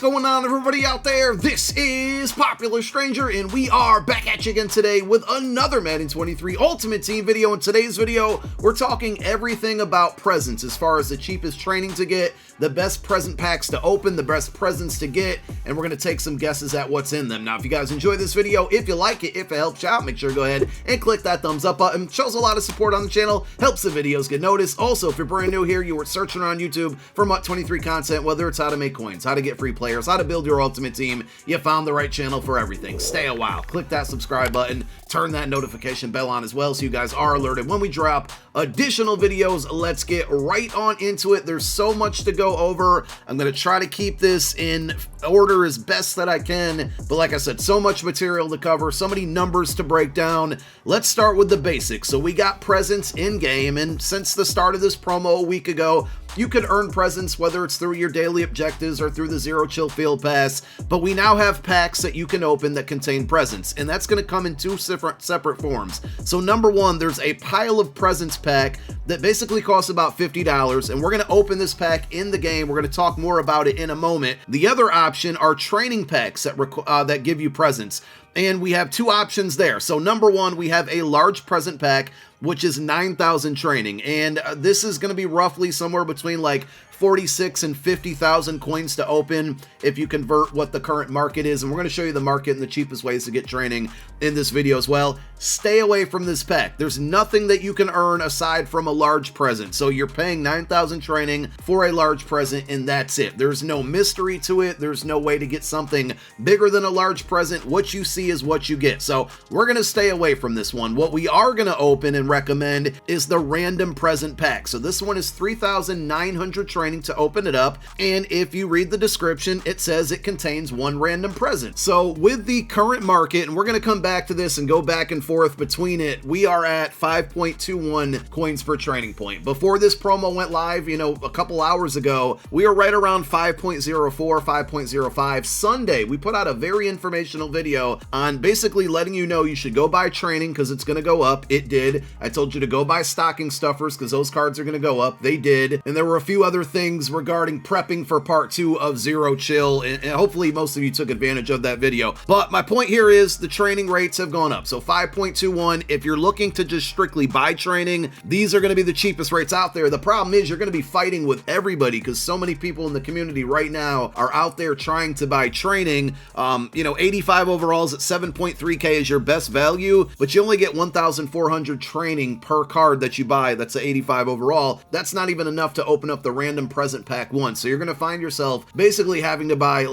going on, everybody out there? This is Popular Stranger, and we are back at you again today with another Madden 23 Ultimate Team video. In today's video, we're talking everything about presents, as far as the cheapest training to get, the best present packs to open, the best presents to get, and we're going to take some guesses at what's in them. Now, if you guys enjoy this video, if you like it, if it helps you out, make sure to go ahead and click that thumbs up button. Shows a lot of support on the channel, helps the videos get noticed. Also, if you're brand new here, you were searching around YouTube for MUT 23 content, whether it's how to make coins, how to get free players, how to build your ultimate team, you found the right channel for everything. Stay a while, click that subscribe button, turn that notification bell on as well so you guys are alerted when we drop additional videos. Let's get right on into it. There's so much to go over. I'm going to try to keep this in order as best that I can, but like I said, so much material to cover, so many numbers to break down. Let's start with the basics. So we got presents in game, and since the start of this promo a week ago, you could earn presents whether it's through your daily objectives or through the Zero Chill Field Pass, but we now have packs that you can open that contain presents, and that's going to come in two separate forms. So number one, there's a pile of presents pack that basically costs about $50, and we're going to open this pack in the game. We're going to talk more about it in a moment. The other option are training packs that give you presents, and we have two options there. So number one, we have a large present pack, which is 9,000 training, and this is going to be roughly somewhere between like 46 and 50,000 coins to open if you convert what the current market is, and we're going to show you the market and the cheapest ways to get training in this video as well. Stay away from this pack. There's nothing that you can earn aside from a large present, so you're paying 9,000 training for a large present, and that's it. There's no mystery to it. There's no way to get something bigger than a large present. What you see is what you get, so we're going to stay away from this one. What we are going to open and recommend is the random present pack. So this one is 3,900 training to open it up, and if you read the description, it says it contains one random present. So with the current market, and we're going to come back to this and go back and forth between it, we are at 5.21 coins per training point. Before this promo went live, a couple hours ago, we were right around 5.04, 5.05. Sunday, we put out a very informational video on basically letting you know you should go buy training because it's going to go up. It did. I told you to go buy stocking stuffers because those cards are going to go up. They did. And there were a few other things regarding prepping for part 2 of Zero Chill, and hopefully most of you took advantage of that video. But my point here is the training rates have gone up. So 5.21, if you're looking to just strictly buy training, these are going to be the cheapest rates out there. The problem is you're going to be fighting with everybody because so many people in the community right now are out there trying to buy training. 85 overalls at 7.3k is your best value, but you only get 1,400 training per card that you buy. That's an 85 overall. That's not even enough to open up the random present pack once. So you're going to find yourself basically having to buy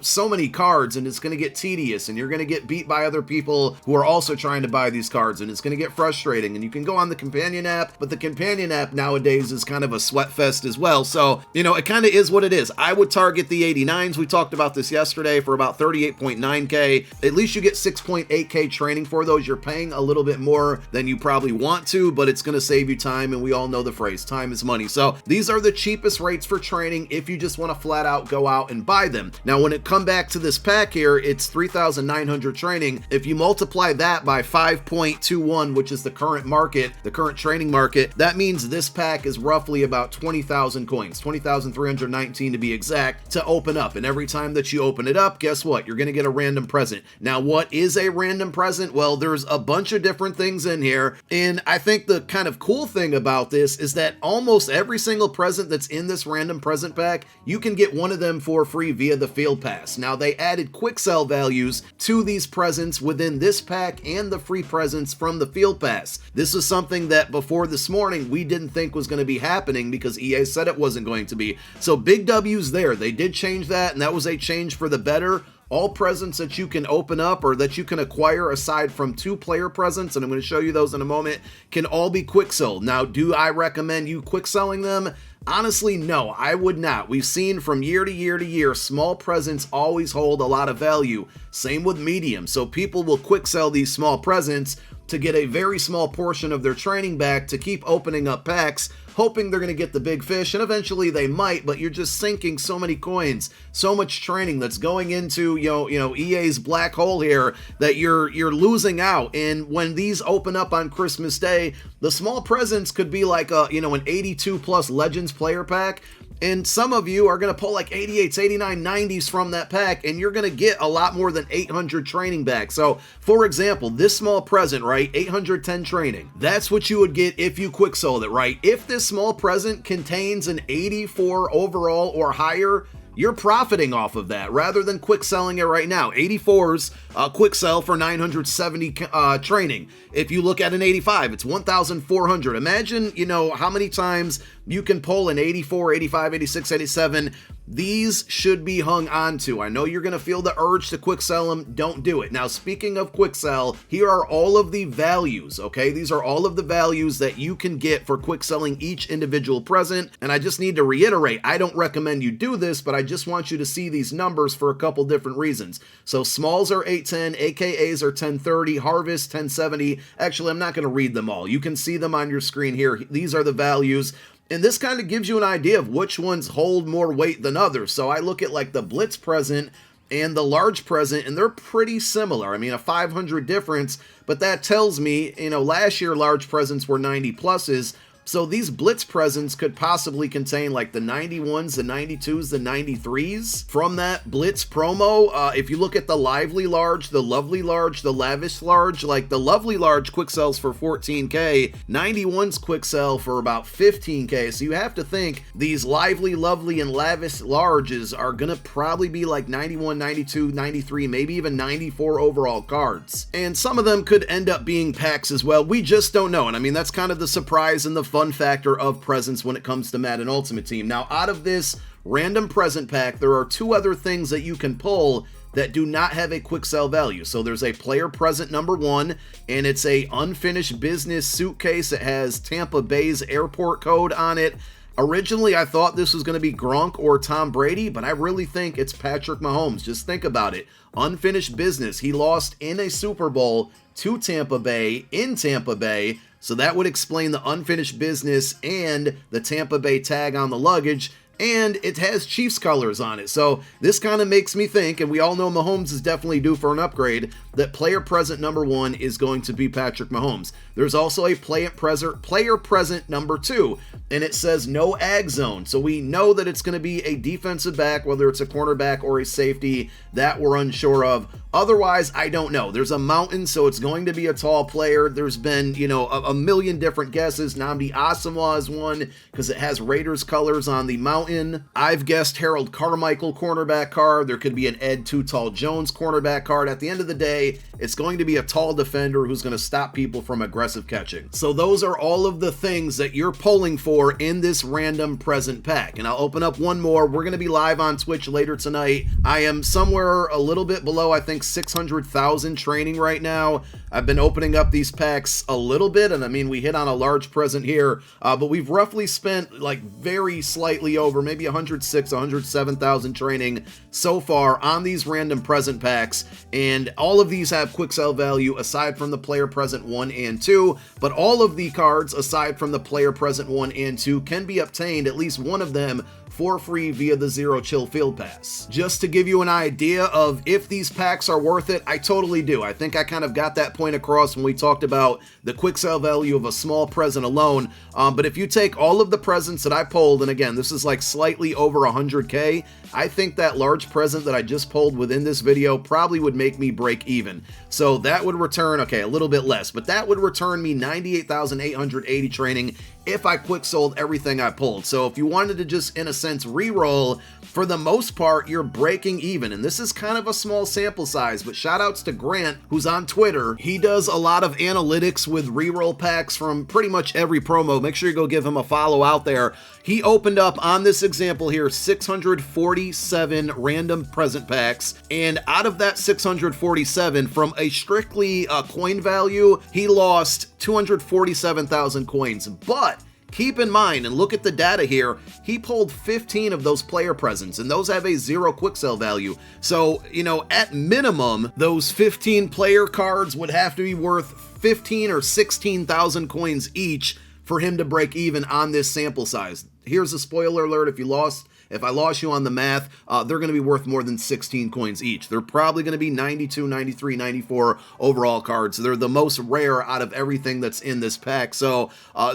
so many cards, and it's going to get tedious, and you're going to get beat by other people who are also trying to buy these cards, and it's going to get frustrating. And you can go on the companion app, but the companion app nowadays is kind of a sweat fest as well. So, it kind of is what it is. I would target the 89s. We talked about this yesterday for about 38.9k. At least you get 6.8k training for those. You're paying a little bit more than you probably want to, but it's going to save you time, and we all know the phrase, time is money. So these are the cheapest rates for training if you just want to flat out go out and buy them. Now, when it come back to this pack here, it's 3,900 training. If you multiply that by 5.21, which is the current market, the current training market, that means this pack is roughly about 20,000 coins, 20,319 to be exact, to open up. And every time that you open it up, guess what? You're going to get a random present. Now, what is a random present? Well, there's a bunch of different things in here, and I think the kind of cool thing about this is that almost every single present that's in this random present pack, you can get one of them for free via the field pass. Now, they added quick sell values to these presents within this pack and the free presents from the field pass. This is something that before this morning we didn't think was going to be happening because EA said it wasn't going to be. So big W's there. They did change that, and that was a change for the better. All presents that you can open up or that you can acquire aside from 2 player presents, and I'm going to show you those in a moment, can all be quick sold. Now, do I recommend you quick selling them? Honestly, no, I would not. We've seen from year to year to year, small presents always hold a lot of value. Same with medium. So people will quick sell these small presents to get a very small portion of their training back to keep opening up packs, hoping they're going to get the big fish, and eventually they might, but you're just sinking so many coins, so much training that's going into EA's black hole here that you're losing out. And when these open up on Christmas Day, the small presents could be like an 82 plus Legends player pack. And some of you are going to pull like 88s, 89, 90s from that pack, and you're going to get a lot more than 800 training back. So, for example, this small present, right, 810 training. That's what you would get if you quick sold it, right? If this small present contains an 84 overall or higher, you're profiting off of that rather than quick selling it right now. 84s quick sell for 970 training. If you look at an 85, it's 1,400. Imagine, you know, how many times you can pull an 84, 85, 86, 87. These should be hung on to. I know you're going to feel the urge to quick sell them. Don't do it. Now, speaking of quick sell, here are all of the values, okay? These are all of the values that you can get for quick selling each individual present. And I just need to reiterate, I don't recommend you do this, but I just want you to see these numbers for a couple different reasons. So smalls are 810, AKAs are 1030, harvest 1070. Actually, I'm not going to read them all. You can see them on your screen here. These are the values. And this kind of gives you an idea of which ones hold more weight than others. So I look at like the Blitz present and the large present, and they're pretty similar. I mean, a 500 difference, but that tells me, you know, last year large presents were 90 pluses. So these Blitz presents could possibly contain like the 91s, the 92s, the 93s from that Blitz promo. If you look at the Lively Large, the Lovely Large, the Lavish Large, like the Lovely Large quick sells for 14K, 91s quick sell for about 15K. So you have to think these Lively, Lovely, and Lavish Larges are going to probably be like 91, 92, 93, maybe even 94 overall cards. And some of them could end up being packs as well. We just don't know. And I mean, that's kind of the surprise and the fun factor of presents when it comes to Madden Ultimate Team. Now, out of this random present pack, there are two other things that you can pull that do not have a quick sell value. So there's a player present number 1, and it's a unfinished business suitcase. It has Tampa Bay's airport code on it. Originally, I thought this was going to be Gronk or Tom Brady, but I really think it's Patrick Mahomes. Just think about it. Unfinished business. He lost in a Super Bowl to Tampa Bay in Tampa Bay. So that would explain the unfinished business and the Tampa Bay tag on the luggage. And it has Chiefs colors on it. So this kind of makes me think, and we all know Mahomes is definitely due for an upgrade, that player present number 1 is going to be Patrick Mahomes. There's also a player present number 2, and it says no ag zone. So we know that it's going to be a defensive back, whether it's a cornerback or a safety, that we're unsure of. Otherwise, I don't know. There's a mountain, so it's going to be a tall player. There's been, you know, a million different guesses. Nnamdi Asomugha is one because it has Raiders colors on the mountain. I've guessed Harold Carmichael cornerback card. There could be an Ed Too Tall Jones cornerback card. At the end of the day, it's going to be a tall defender who's going to stop people from aggressive catching. So those are all of the things that you're pulling for in this random present pack. And I'll open up one more. We're going to be live on Twitch later tonight. I am somewhere a little bit below, I think, 600,000 training right now. I've been opening up these packs a little bit, and I mean, we hit on a large present here, but we've roughly spent like very slightly over, maybe 106, 107,000 training so far on these random present packs, and all of these have quick sell value aside from the player present 1 and 2, but all of the cards aside from the player present 1 and 2 can be obtained, at least one of them, for free via the Zero Chill Field Pass. Just to give you an idea of if these packs are worth it, I totally do. I think I kind of got that point across when we talked about the quick sell value of a small present alone. But if you take all of the presents that I pulled, and again, this is like slightly over 100K, I think that large present that I just pulled within this video probably would make me break even. So that would return, okay, a little bit less, but that would return me 98,880 training if I quick sold everything I pulled. So if you wanted to just, in a sense, reroll, for the most part, you're breaking even. And this is kind of a small sample size, but shout outs to Grant, who's on Twitter. He does a lot of analytics with reroll packs from pretty much every promo. Make sure you go give him a follow out there. He opened up on this example here 647 random present packs, and out of that 647, from a strictly coin value, he lost 247,000 coins. But keep in mind, and look at the data here, he pulled 15 of those player presents, and those have a 0 quick sell value. So, you know, at minimum, those 15 player cards would have to be worth 15 or 16,000 coins each for him to break even on this sample size. Here's a spoiler alert: if you lost if I lost you on the math, they're going to be worth more than 16 coins each. They're probably going to be 92, 93, 94 overall cards. They're the most rare out of everything that's in this pack. So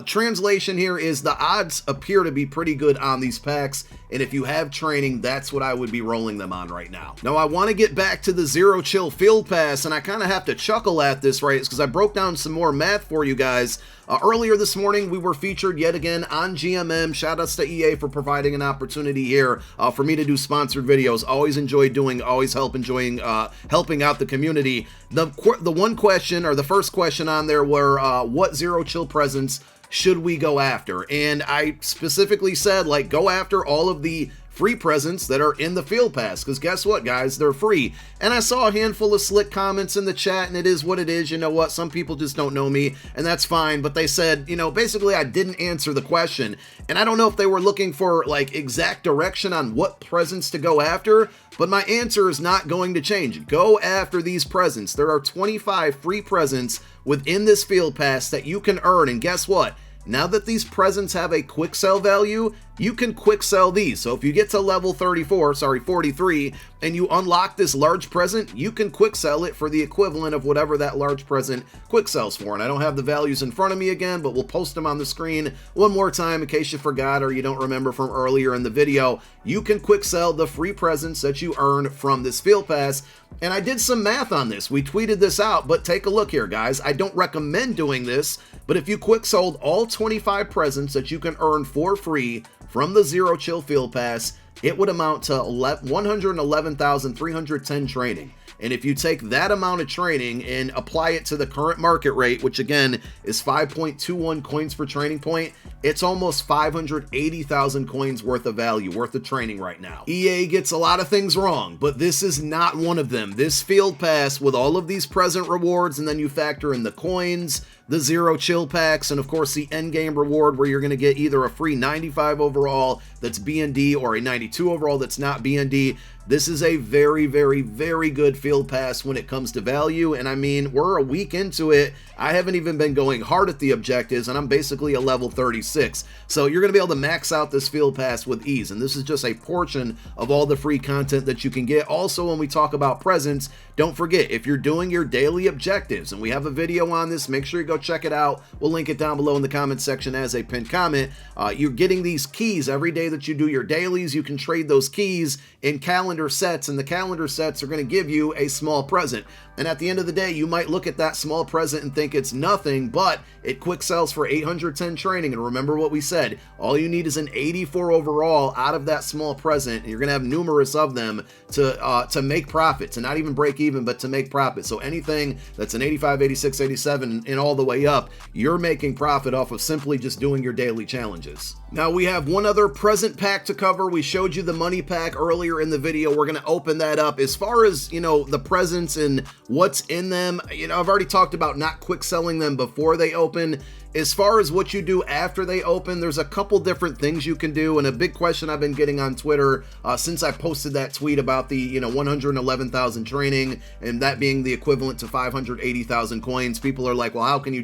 translation here is the odds appear to be pretty good on these packs, and if you have training, that's what I would be rolling them on right now. Now I want to get back to the Zero Chill Field Pass, and I kind of have to chuckle at this, right? It's because I broke down some more math for you guys. Earlier this morning, we were featured yet again on GMM. Shoutouts to EA for providing an opportunity here for me to do sponsored videos. Always enjoy doing, always helping out the community. The one question, or the first question on there were, what Zero Chill presents should we go after? And I specifically said, like, go after all of the free presents that are in the Field Pass, because guess what, guys, they're free. And I saw a handful of slick comments in the chat, and it is what it is. You know what, some people just don't know me, and that's fine. But they said, you know, basically I didn't answer the question, and I don't know if they were looking for like exact direction on what presents to go after, but my answer is not going to change. Go after these presents. There are 25 free presents within this Field Pass that you can earn, and guess what? Now that these presents have a quick sell value, you can quick sell these. So if you get to level 43, and you unlock this large present, you can quick sell it for the equivalent of whatever that large present quick sells for. And I don't have the values in front of me again, but we'll post them on the screen one more time in case you forgot or you don't remember from earlier in the video. You can quick sell the free presents that you earn from this Field Pass. And I did some math on this. We tweeted this out, but take a look here, guys. I don't recommend doing this, but if you quick sold all 25 presents that you can earn for free from the Zero Chill Field Pass, it would amount to 111,310 training. And if you take that amount of training and apply it to the current market rate, which again is 5.21 coins per training point, it's almost 580,000 coins worth of value, worth of training right now. EA gets a lot of things wrong, but this is not one of them. This Field Pass with all of these present rewards, and then you factor in the coins, the Zero Chill packs, and of course the endgame reward where you're going to get either a free 95 overall that's B&D or a 92 overall that's not B&D. This is a very, very, very good Field Pass when it comes to value, and I mean, we're a week into it. I haven't even been going hard at the objectives, and I'm basically a level 36. So you're going to be able to max out this Field Pass with ease, and this is just a portion of all the free content that you can get. Also, when we talk about presents, don't forget, if you're doing your daily objectives, and we have a video on this, make sure you go check it out. We'll link it down below in the comment section as a pinned comment. You're getting these keys every day that you do your dailies. You can trade those keys in calendar sets, and the calendar sets are going to give you a small present. And at the end of the day, you might look at that small present and think it's nothing, but it quick sells for 810 training. And remember what we said, all you need is an 84 overall out of that small present, and you're going to have numerous of them to make profit, to not even break even, but to make profit. So anything that's an 85, 86, 87, and all the way up, you're making profit off of simply just doing your daily challenges. Now we have one other present pack to cover. We showed you the money pack earlier in the video. We're going to open that up. As far as, you know, the presents and what's in them, you know, I've already talked about not quick selling them before they open. As far as what you do after they open, there's a couple different things you can do, and a big question I've been getting on Twitter since I posted that tweet about the, you know, 111,000 training, and that being the equivalent to 580,000 coins. People are like, well, how can you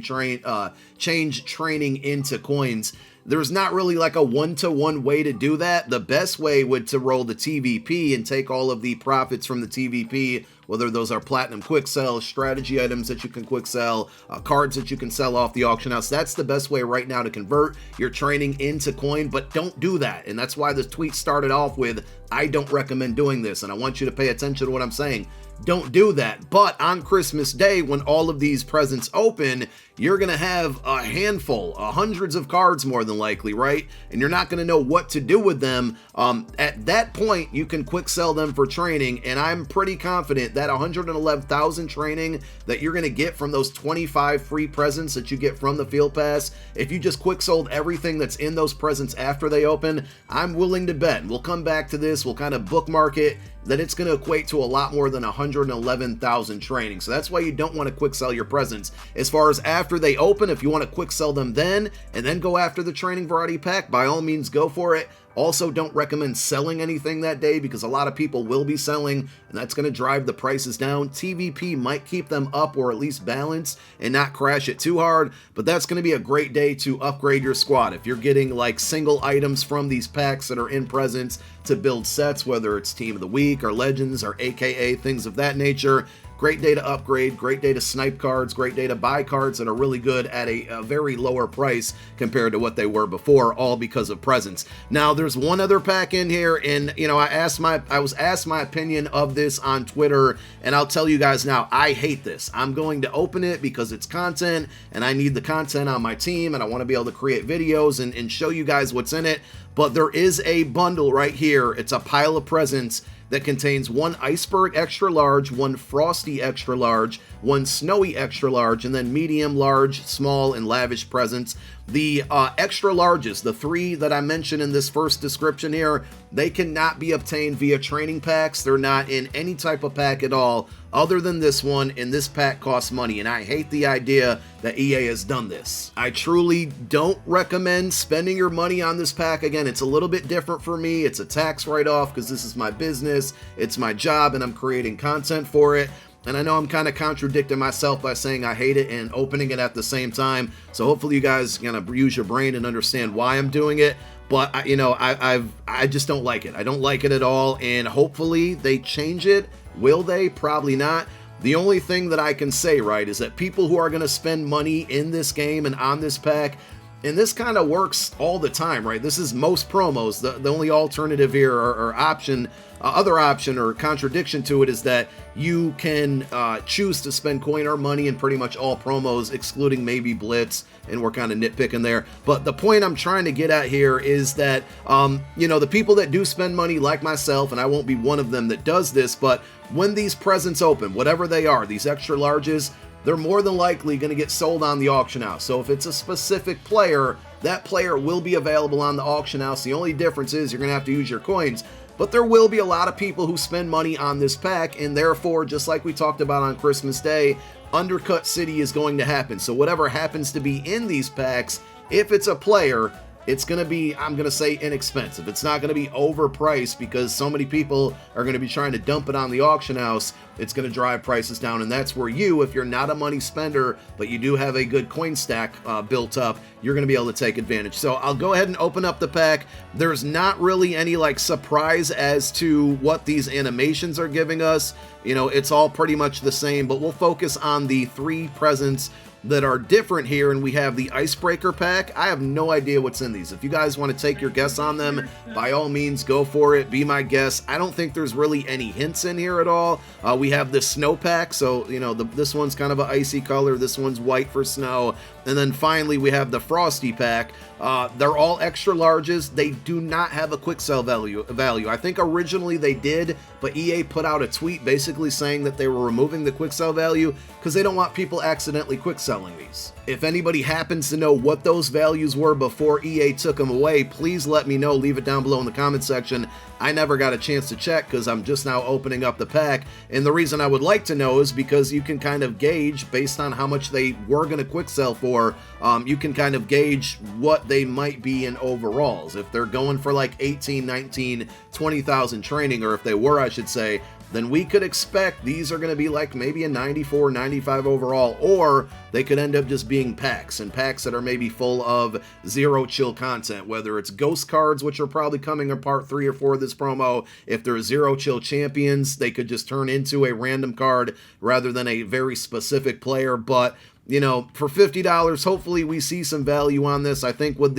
change training into coins? There's not really like a one-to-one way to do that. The best way would to roll the TVP and take all of the profits from the TVP, whether those are platinum quick sell, strategy items that you can quick sell, cards that you can sell off the auction house. That's the best way right now to convert your training into coin, but don't do that. And that's why this tweet started off with, I don't recommend doing this, and I want you to pay attention to what I'm saying. Don't do that. But on Christmas Day, when all of these presents open, you're going to have a handful, hundreds of cards more than likely, right? And you're not going to know what to do with them. At that point, you can quick sell them for training, and I'm pretty confident that 111,000 training that you're going to get from those 25 free presents that you get from the Field Pass, if you just quick sold everything that's in those presents after they open, I'm willing to bet, we'll come back to this, we'll kind of bookmark it, that it's going to equate to a lot more than 111,000 training. So that's why you don't want to quick sell your presents. As far as after they open, if you want to quick sell them then, and then go after the training variety pack, by all means go for it. Also, don't recommend selling anything that day because a lot of people will be selling, and that's going to drive the prices down. TVP might keep them up or at least balance and not crash it too hard, but that's going to be a great day to upgrade your squad. If you're getting like single items from these packs that are in presence to build sets, whether it's Team of the Week or Legends or AKA, things of that nature, great day to upgrade, great day to snipe cards, great day to buy cards that are really good at a very lower price compared to what they were before, all because of presence. Now, there's one other pack in here, and you know, I was asked my opinion of this on Twitter, and I'll tell you guys now, I hate this. I'm going to open it because it's content, and I need the content on my team, and I want to be able to create videos and show you guys what's in it. But there is a bundle right here. It's a pile of presents that contains one Iceberg extra large, one Frosty extra large, one Snowy extra large, and then medium, large, small, and lavish presents. The extra larges, the 3 that I mentioned in this first description here, they cannot be obtained via training packs. They're not in any type of pack at all other than this one, and this pack costs money, and I hate the idea that EA has done this. I truly don't recommend spending your money on this pack. Again, it's a little bit different for me. It's a tax write-off because this is my business, it's my job, and I'm creating content for it. And I know I'm kind of contradicting myself by saying I hate it and opening it at the same time. So hopefully you guys kind of use your brain and understand why I'm doing it. But I just don't like it. I don't like it at all. And hopefully they change it. Will they? Probably not. The only thing that I can say, right, is that people who are going to spend money in this game and on this pack, and this kind of works all the time, right? This is most promos. The only alternative here or option, other option or contradiction to it is that you can choose to spend coin or money in pretty much all promos, excluding maybe Blitz, and we're kind of nitpicking there. But the point I'm trying to get at here is that, you know, the people that do spend money like myself, and I won't be one of them that does this, but when these presents open, whatever they are, these extra larges, they're more than likely going to get sold on the auction house. So if it's a specific player, that player will be available on the auction house. The only difference is you're going to have to use your coins. But there will be a lot of people who spend money on this pack, and therefore, just like we talked about on Christmas Day, Undercut City is going to happen. So whatever happens to be in these packs, if it's a player, it's going to be, I'm going to say, inexpensive. It's not going to be overpriced because so many people are going to be trying to dump it on the auction house. It's going to drive prices down, and that's where you, if you're not a money spender, but you do have a good coin stack built up, you're going to be able to take advantage. So I'll go ahead and open up the pack. There's not really any like surprise as to what these animations are giving us. You know, it's all pretty much the same, but we'll focus on the 3 presents that are different here, and we have the Icebreaker pack. I have no idea what's in these. If you guys want to take your guess on them, by all means, go for it. Be my guest. I don't think there's really any hints in here at all. We have the Snow pack, so, you know, this one's kind of an icy color. This one's white for snow. And then finally, we have the Frosty pack. They're all extra larges. They do not have a quick sell value. I think originally they did, but EA put out a tweet basically saying that they were removing the quick sell value because they don't want people accidentally quick selling these. If anybody happens to know what those values were before EA took them away, please let me know. Leave it down below in the comment section. I never got a chance to check because I'm just now opening up the pack. And the reason I would like to know is because you can kind of gauge based on how much they were going to quick sell for. You can kind of gauge what they might be in overalls. If they're going for like 18, 19, 20,000 training, or if they were, I should say, then we could expect these are going to be like maybe a 94, 95 overall, or they could end up just being packs, and packs that are maybe full of zero chill content, whether it's ghost cards, which are probably coming in part 3 or 4 of this promo. If they're zero chill champions, they could just turn into a random card rather than a very specific player. But you know, for $50, hopefully we see some value on this. I think with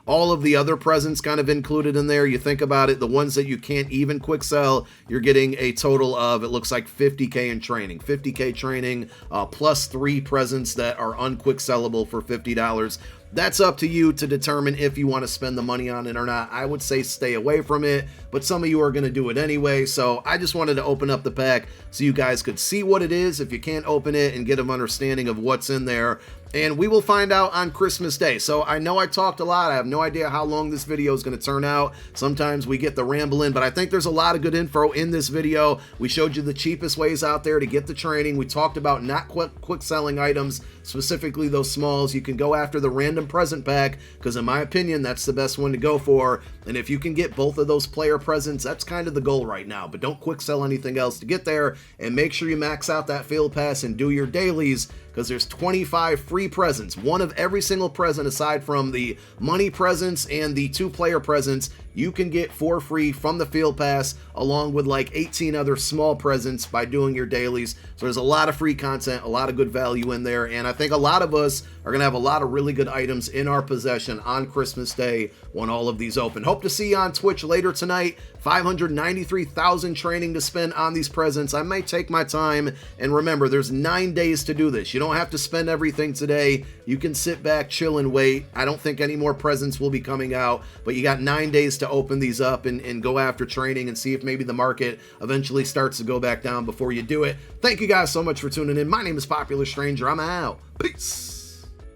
all of the other presents kind of included in there, you think about it, the ones that you can't even quick sell, you're getting a total of, it looks like 50K in training. 50K training, plus 3 presents that are unquick sellable for $50. That's up to you to determine if you want to spend the money on it or not. I would say stay away from it, but some of you are going to do it anyway. So I just wanted to open up the pack so you guys could see what it is if you can't open it and get an understanding of what's in there. And we will find out on Christmas Day. So I know I talked a lot. I have no idea how long this video is going to turn out. Sometimes we get the rambling, but I think there's a lot of good info in this video. We showed you the cheapest ways out there to get the training. We talked about not quick selling items, specifically those smalls. You can go after the random random present pack, because in my opinion, that's the best one to go for. And if you can get both of those player presents, that's kind of the goal right now. But don't quick sell anything else to get there, and make sure you max out that field pass and do your dailies, because there's 25 free presents, one of every single present aside from the money presents and the 2-player presents you can get for free from the field pass, along with like 18 other small presents by doing your dailies. So there's a lot of free content, a lot of good value in there, and I think a lot of us are gonna have a lot of really good items in our possession on Christmas Day when all of these open. Hope to see you on Twitch later tonight. 593,000 training to spend on these presents. I might take my time, and remember, there's 9 days to do this. You don't have to spend everything today. You can sit back, chill, and wait. I don't think any more presents will be coming out, but you got 9 days to open these up and go after training and see if maybe the market eventually starts to go back down before you do it. Thank you guys so much for tuning in. My name is Popular Stranger. I'm out. Peace.